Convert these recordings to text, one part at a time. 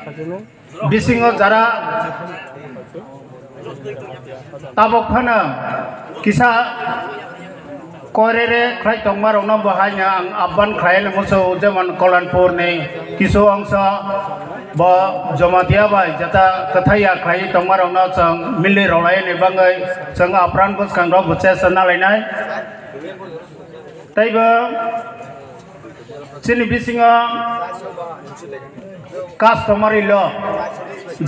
बिसिङाव Zara ताबक फानो किसा करेरे खाय तंमारौना बहायनो आं आबान खायनो मोसौ जेमन कल्याणपुरनि किसु अंश ब जमातिया बाय जता कथाया खाय तंमारौना जों मिलि रलायनि बाङै जों आप्रान गोसखांग्रा बुचे सनालायनाय तैबो चिनि बिसिङा कास्टमारि ल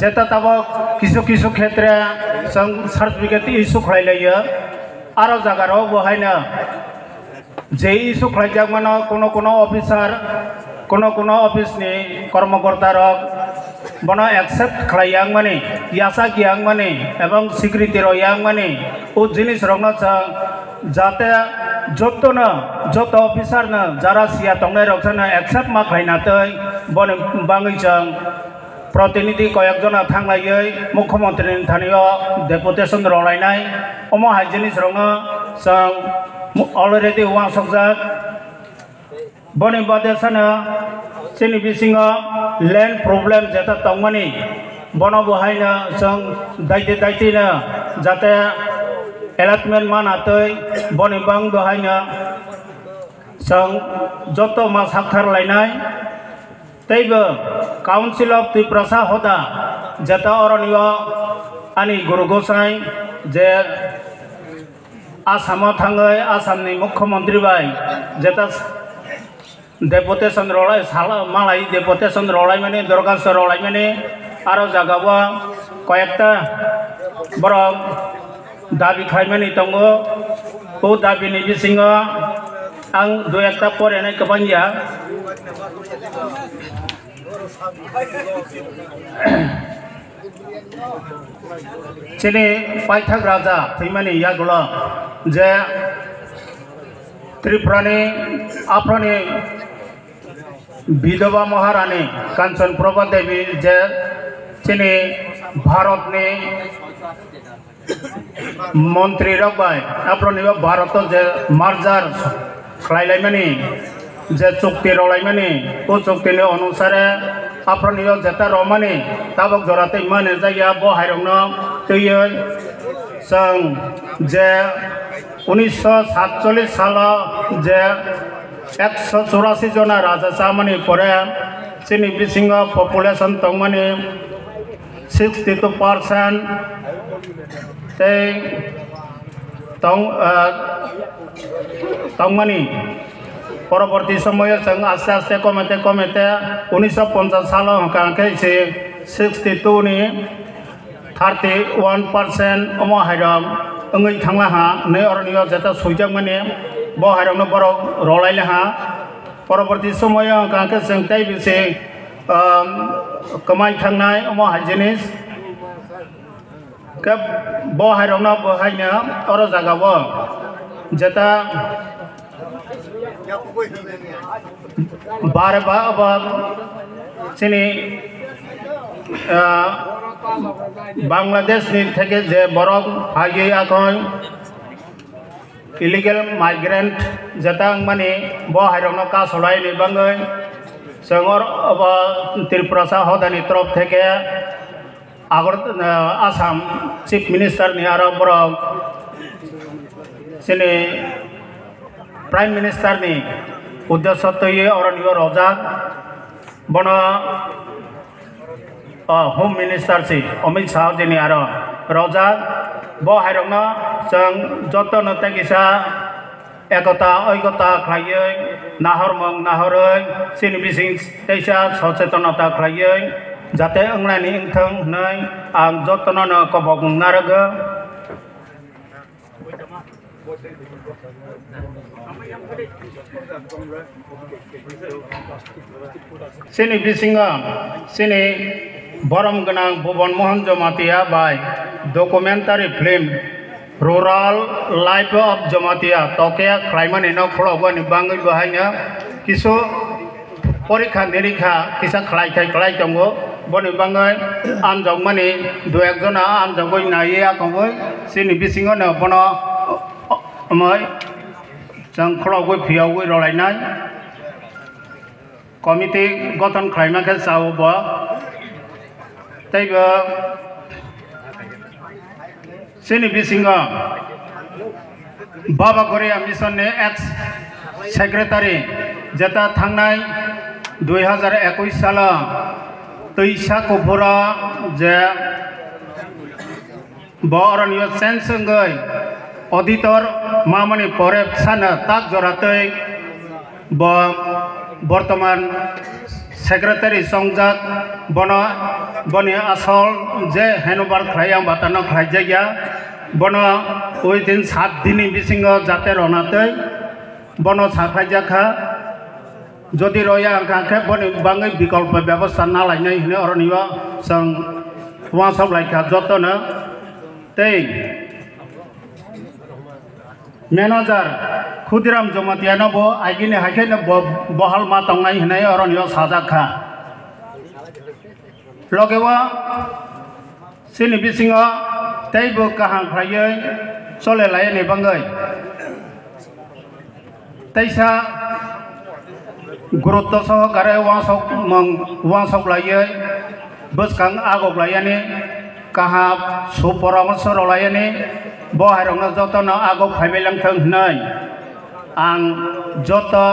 जेता ताबक किसु किसु क्षेत्र जों सार्टिफिकेट इस्यु खालायलायो आरो जागाराव बहायनो जे इस्यु खालायजागमानो कोनो अफिसार कोनो अफिसनि कर्मकर्ता रक बनो एक्सेप्ट खालायां माने यासा गियां माने एवं सिक्योरिटी रयां माने उ जिनिस रंनो जों जाते जत अफिसार न जारा सिया तंनाय रक्सनो एक्सेप्ट मा खालायनातै बनो बाङै जों प्रतिनिधि कयेकजना थांलायै मुख्यमंत्री थानियाव डेपुटेशन रलायनाय अमा हाय जिनिस रंनो जों अलरेडी वांसकजाक बनि बादेसानो चिनि बिसिङाव लैंड प्रब्लेम जेता तंमानि बनो बहायनो जों दायतिनो जाते एलाटमेन्ट मानातै बनि बां बहायनो जों जत मा साखार लायनाय तैबो काउंसिल ऑफ त्रिपुरा होदा जेता अरनियो आनी गुरु गोसाई जे आसामाव थाङै आसामनि मुख्यमंत्री बाय जेता डेपुटेशन रलाय मालाय डेपुटेशन रलाय माने दरखास्त रलाय माने आरो जागावा कयेकटा बर दाबि खालामनानै दङ बे दाबिनि बिसिङाव आं दुइ एकटा फरायनाय गोबांया चिनि पाइथाक राजा थैमानि यागुला जे त्रिपुरानि आफ्रानि विधवा महारानी कांचन प्रभा देवी जे चिनि भारतनि मंत्री रबाय आफ्रानि भारत जे मार्जार खालायलायमानि जे चुक्ति रलायमानि उ चुक्तिनि अनुसारे आफ्रानि जेता रमानि ताबक जराते माने जाया बहायरंनो तैयो जों जे 1947 साल जे 184 जना राजा सामानि परे चिनि बिसिङा पपुलेशन तंमानि 62% तै तंमानि परवर्ती समय जों आस्ते आस्ते कमेते 1950 साल हकांखे 62 नि 31% अमा हायरम अंगै थांला हा नै अरनियो जेता सुइजाक माने ब हायरमनो बर रलायले हा परवर्ती समय हकांखे जों तै बिसे कमाय थांनाय अमा हाय जिनिस के ब हायरमनो बहायनो अर जागाबो जेता बार चिनि बांग्लादेश थे जे बरफ हाई आखन इलिगेल माइग्रेंट जेता माने बहायरनो का सलायनि बाङै जोंर त्रिपुरा हदानि तरफ थे आगर आसाम चीफ मिनिस्टर नि आरो बरफ चिनि प्राइम मिनिस्टर नि उद्देश्य तैये अरनियो रजाक बनो होम मिनिस्टर सी अमित शाह जिनि आरो रजाक बहायरनो जों जतन तैसा एकता ऐकता खालायै नाहरमं नाहरै चिनि बिसिं तैसा सचेतनता खालायै जाते अंगनानि इंथों नै आं जतननो कबक नारगो चिनि बिसिङा चिनि बरम गनां Bhuvan Mohan Jamatia by documentary film rural life of Jamatia तोकेया खालायमानि न खलगवानि बाङै बहायनो किसु परीक्षा निरीक्षा किसा खालाय दंगो बनि बाङै आनजग मानि दुइ एकजना आनजगै नायै आखंगै चिनि बिसिङानो बनो अमै जों खलगै फियावै रलायनाय कमिटी गठन खालामनायखौ जावबो taibo sini bisingo Baba Korea Mission ni ex secretary jeta thangnai 2021 sala tuisa kopura je boron yo sensengai auditor mamani pore sana tak joratei bo bortoman secretary songjak bono boni asol je henobar khrayang batana khrajaya bono within 7 dini bisingo jate ronatei bono sakhajaka jodi roya angkake boni bangai bikolpa ব্যবস্থা na lainai hine oroniwa sang wasab laika jotona tei manager Khudiram Jomatiano bo agine hakene bohal ma tongnai hine oroniwa sajaka logewa sini bisingo teibo kahang khrayai sole laine bangai taisa gurutto sahakare wasok layai buskang agok layani kahap suporamorsho layani bohairongno jotono agok phaibelang thang hnai ang joto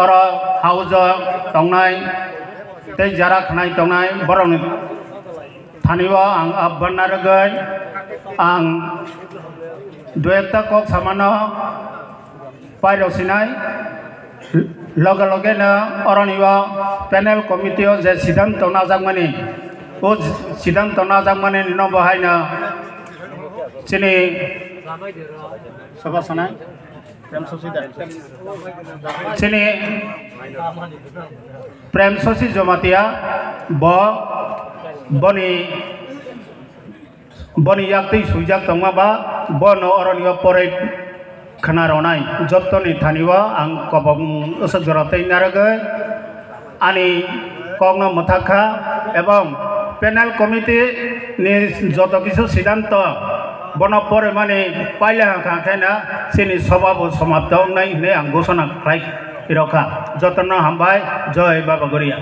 oro haujo tongnai tei jara khnai tongnai borong thaniwa ang abbanaragai ang dueta kok samano pairosinai loge loge na oroniwa panel committee je siddhanto najagmani o siddhanto najagmani no bahaina sini soba sanai sini Prem Sosi Jomatia bo boni yakti sujak tongma ba bono oroniwa pore khanaronai jottoni thaniwa ang kobong usuk joratei naragai ani kogno muthakha ebong panel committee ni joto kisu siddhanto bono pore mane paila khana sini sababo samapta nai ne ang ghosona khlai iroka jotono hambai joy Baba Korea।